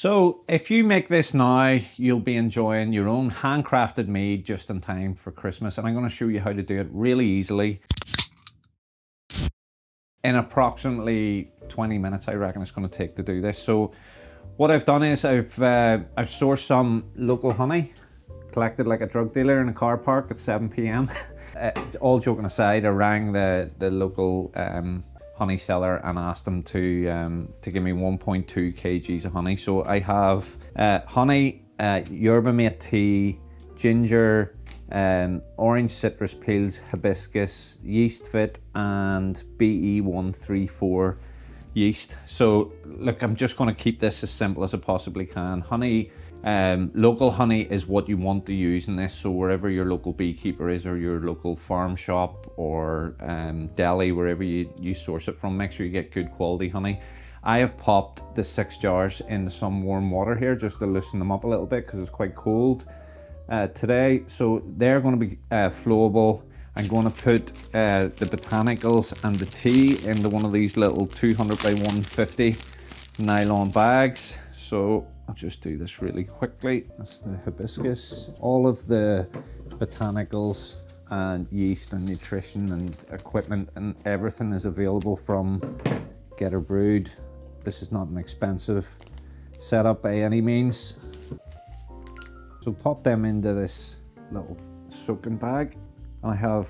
So if you make this now, you'll be enjoying your own handcrafted mead just in time for Christmas. And I'm going to show you how to do it really easily. In approximately 20 minutes, I reckon it's going to take to do this. So what I've done is I've sourced some local honey, collected like a drug dealer in a car park at 7 p.m. All joking aside, I rang the local honey seller and asked them to give me 1.2 kgs of honey. So I have honey, Yerba Mate tea, ginger, orange citrus peels, hibiscus, yeast vit, and BE-134 yeast. So look, I'm just going to keep this as simple as I possibly can. Honey, local honey is what you want to use in this. So wherever your local beekeeper is, or your local farm shop, or deli, wherever you source it from, make sure you get good quality honey. I have popped the 6 jars into some warm water here just to loosen them up a little bit because it's quite cold today. So they're going to be flowable. I'm going to put the botanicals and the tea into one of these little 200 by 150 nylon bags. So I'll just do this really quickly. That's the hibiscus. All of the botanicals and yeast and nutrition and equipment and everything is available from Geterbrewed. This is not an expensive setup by any means. So pop them into this little soaking bag. I have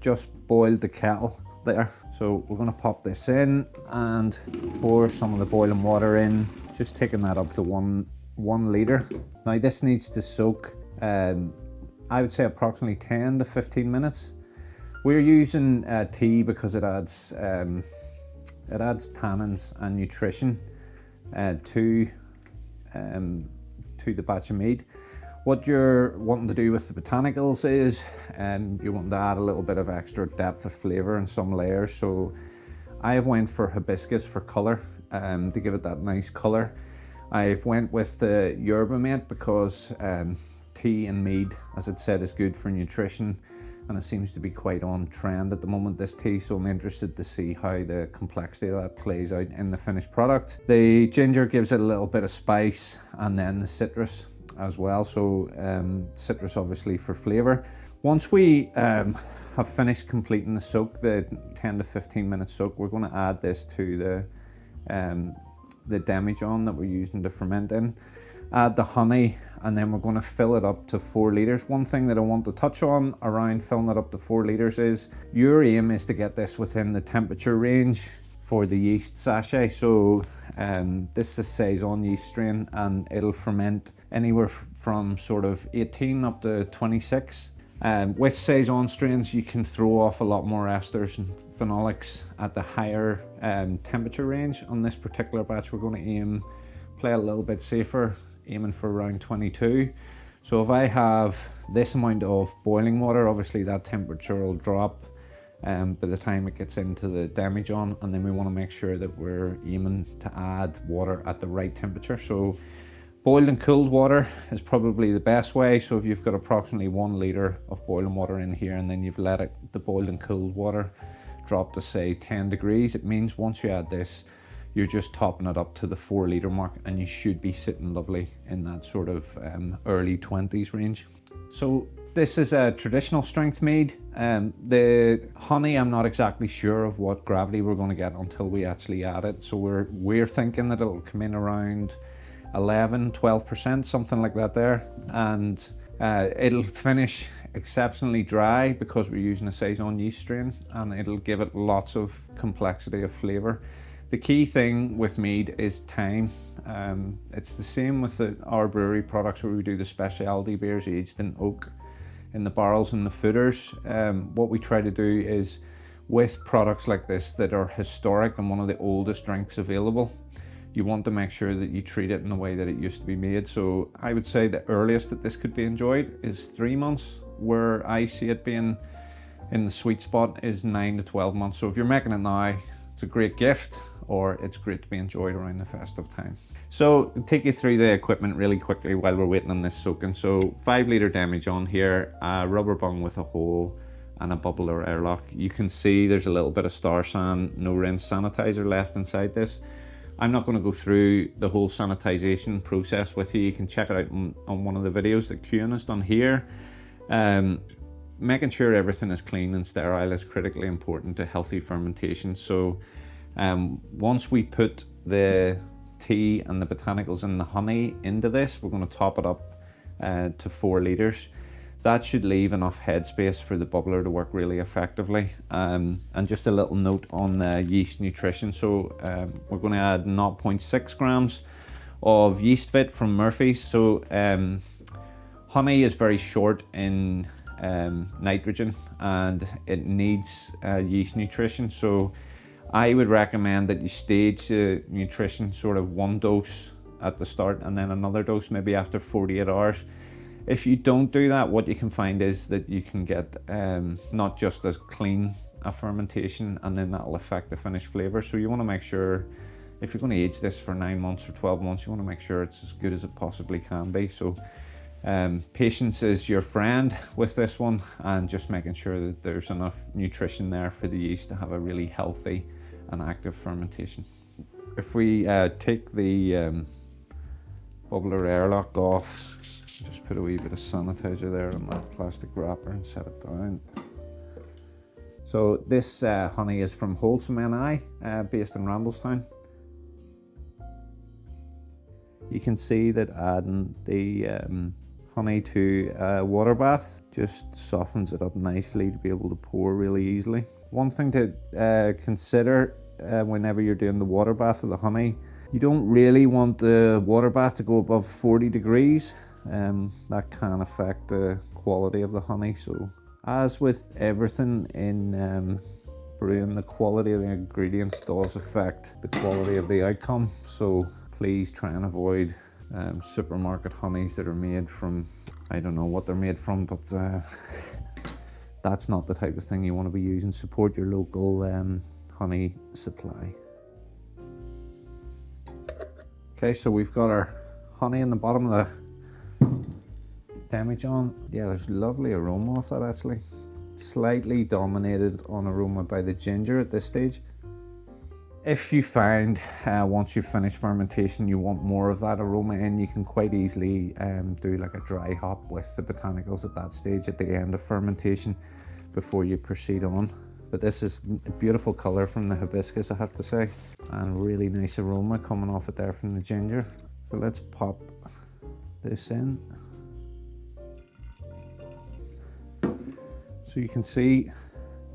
just boiled the kettle there. So we're going to pop this in and pour some of the boiling water in, just taking that up to one litre. Now this needs to soak, I would say approximately 10 to 15 minutes. We're using tea because it adds tannins and nutrition to the batch of mead. What you're wanting to do with the botanicals is you want to add a little bit of extra depth of flavour in some layers. So I have went for hibiscus for colour, to give it that nice colour. I've went with the Yerba Mate because tea and mead, as it said, is good for nutrition, and it seems to be quite on trend at the moment, this tea. So I'm interested to see how the complexity of that plays out in the finished product. The ginger gives it a little bit of spice, and then the citrus as well. So citrus obviously for flavour. Once we have finished completing the soak, the 10 to 15 minute soak, we're going to add this to the demijohn that we're using to ferment in. Add the honey, and then we're going to fill it up to 4 litres. One thing that I want to touch on around filling it up to 4 litres is your aim is to get this within the temperature range for the yeast sachet. So this is a saison yeast strain, and it'll ferment anywhere from sort of 18 up to 26. With saison strains, you can throw off a lot more esters and phenolics at the higher temperature range. On this particular batch, we're going to play a little bit safer, aiming for around 22. So if I have this amount of boiling water, obviously that temperature will drop by the time it gets into the demijohn, and then we want to make sure that we're aiming to add water at the right temperature. So boiled and cooled water is probably the best way. So if you've got approximately 1 litre of boiling water in here, and then you've let the boiled and cooled water drop to say 10 degrees, it means once you add this, you're just topping it up to the 4 litre mark, and you should be sitting lovely in that sort of early 20s range. So this is a traditional strength mead. The honey, I'm not exactly sure of what gravity we're going to get until we actually add it. So we're thinking that it'll come in around 11-12%, something like that there, and it'll finish exceptionally dry because we're using a saison yeast strain, and it'll give it lots of complexity of flavour. The key thing with mead is time. It's the same with our brewery products where we do the specialty beers aged in oak in the barrels and the footers. What we try to do is, with products like this that are historic and one of the oldest drinks available, you want to make sure that you treat it in the way that it used to be made. So I would say the earliest that this could be enjoyed is 3 months, where I see it being in the sweet spot is 9 to 12 months. So if you're making it now, it's a great gift, or it's great to be enjoyed around the festive time. So I'll take you through the equipment really quickly while we're waiting on this soaking. So 5 litre demijohn here, a rubber bung with a hole and a bubble or airlock. You can see there's a little bit of star sand, no rinse sanitizer left inside this. I'm not going to go through the whole sanitization process with you. You can check it out on one of the videos that Kieran has done here. Making sure everything is clean and sterile is critically important to healthy fermentation. So once we put the tea and the botanicals and the honey into this, we're going to top it up to 4 litres. That should leave enough headspace for the bubbler to work really effectively. And just a little note on the yeast nutrition. So we're going to add 0.6 grams of yeast vit from Murphy's. So honey is very short in nitrogen, and it needs yeast nutrition. So I would recommend that you stage the nutrition, sort of 1 dose at the start and then another dose maybe after 48 hours. If you don't do that, what you can find is that you can get not just as clean a fermentation, and then that'll affect the finished flavour. So you want to make sure, if you're going to age this for 9 months or 12 months, you want to make sure it's as good as it possibly can be. So patience is your friend with this one, and just making sure that there's enough nutrition there for the yeast to have a really healthy and active fermentation. If we take the bubbler airlock off, just put a wee bit of sanitizer there on that plastic wrapper and set it down. So this honey is from Wholesome NI, based in Randallstown. You can see that adding the honey to a water bath just softens it up nicely to be able to pour really easily. One thing to consider whenever you're doing the water bath with the honey, you don't really want the water bath to go above 40 degrees. That can affect the quality of the honey. So as with everything in brewing, the quality of the ingredients does affect the quality of the outcome. So please try and avoid supermarket honeys that are made from, I don't know what they're made from, but that's not the type of thing you want to be using. Support your local honey supply. Okay, so we've got our honey in the bottom of the demijohn. Yeah, there's lovely aroma off that actually. Slightly dominated on aroma by the ginger at this stage. If you find once you've finished fermentation you want more of that aroma in, you can quite easily do like a dry hop with the botanicals at that stage at the end of fermentation before you proceed on. But this is a beautiful colour from the hibiscus, I have to say, and really nice aroma coming off it there from the ginger. So let's pop this in. So you can see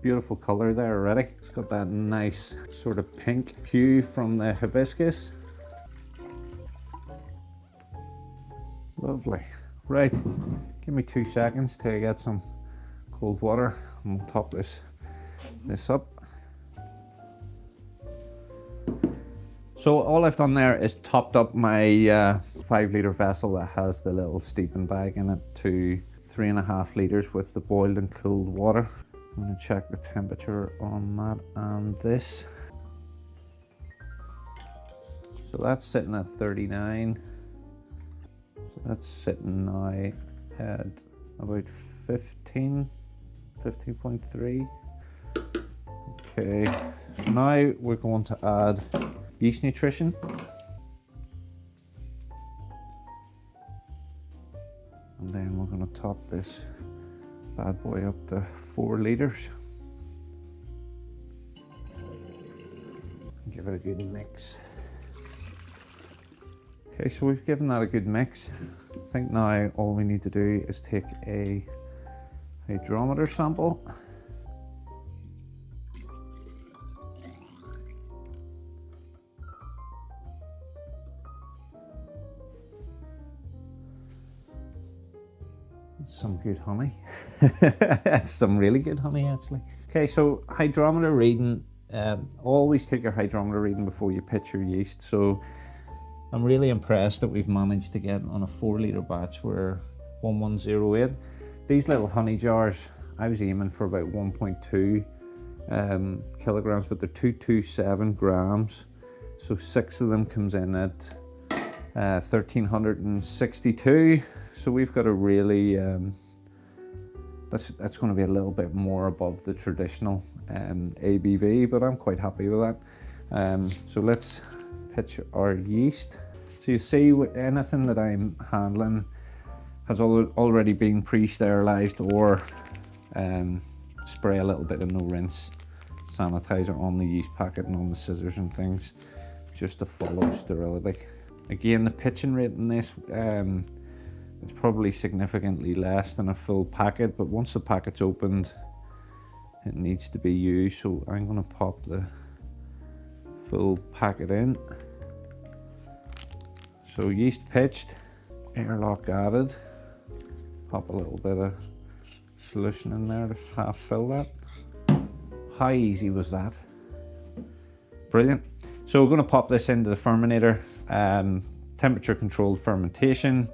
beautiful colour there already. It's got that nice sort of pink hue from the hibiscus. Lovely. Right, give me 2 seconds to get some cold water and we'll top this up. So all I've done there is topped up my 5 litre vessel that has the little steeping bag in it to 3.5 litres with the boiled and cooled water. I'm going to check the temperature on that and this. So that's sitting at 39. So that's sitting now at about 15.3. Okay, so now we're going to add yeast nutrition. And then we're going to top this bad boy up to 4 litres. Give it a good mix. Okay, so we've given that a good mix. I think now all we need to do is take a hydrometer sample. Some good honey. Some really good honey actually. Okay, so hydrometer reading, always take your hydrometer reading before you pitch your yeast. So I'm really impressed that we've managed to get on a 4 litre batch we're 1108. These little honey jars, I was aiming for about 1.2 kilograms, but they're 227 grams. So 6 of them comes in at 1362. So we've got a really, that's going to be a little bit more above the traditional ABV, but I'm quite happy with that. So let's pitch our yeast. So you see, anything that I'm handling has already been pre-sterilized, or spray a little bit of no rinse sanitizer on the yeast packet and on the scissors and things, just to follow sterility. Again, the pitching rate in this, it's probably significantly less than a full packet, but once the packet's opened, it needs to be used. So I'm going to pop the full packet in. So yeast pitched, airlock added, pop a little bit of solution in there to half fill that. How easy was that? Brilliant. So we're going to pop this into the fermentator, temperature controlled fermentation,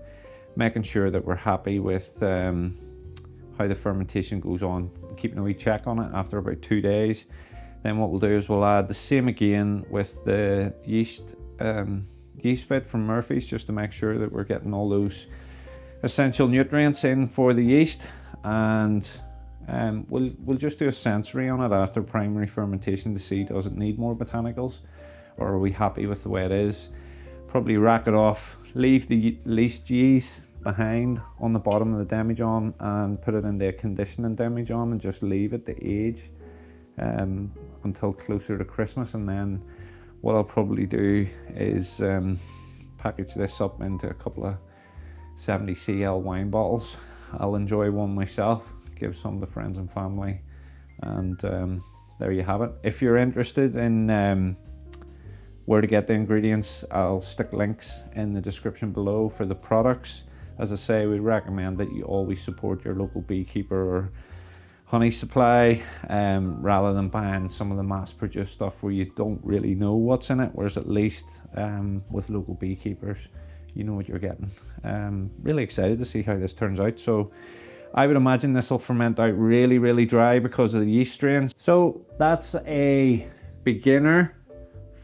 making sure that we're happy with how the fermentation goes on, keeping a wee check on it after about 2 days. Then what we'll do is we'll add the same again with the yeast Vit from Murphy's, just to make sure that we're getting all those essential nutrients in for the yeast. And we'll just do a sensory on it after primary fermentation to see, does it need more botanicals, or are we happy with the way it is? Probably rack it off, leave the least yeast behind on the bottom of the demijohn and put it into a conditioning demijohn and just leave it to age until closer to Christmas. And then what I'll probably do is package this up into a couple of 70 cl wine bottles. I'll enjoy one myself, give some to friends and family, and there you have it. If you're interested in where to get the ingredients, I'll stick links in the description below for the products. As I say, we recommend that you always support your local beekeeper or honey supply, rather than buying some of the mass-produced stuff where you don't really know what's in it, whereas at least with local beekeepers, you know what you're getting. Really excited to see how this turns out. So I would imagine this will ferment out really, really dry because of the yeast strain. So that's a beginner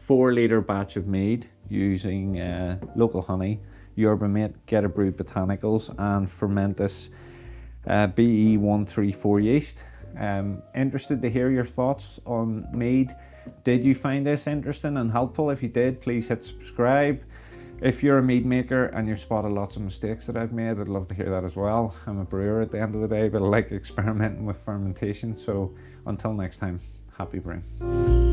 4-litre batch of mead using local honey, Yerba Mate, Geterbrewed Botanicals, and Fermentis BE-134 yeast. Interested to hear your thoughts on mead. Did you find this interesting and helpful? If you did, please hit subscribe. If you're a mead maker and you've spotted lots of mistakes that I've made, I'd love to hear that as well. I'm a brewer at the end of the day, but I like experimenting with fermentation. So until next time, happy brewing.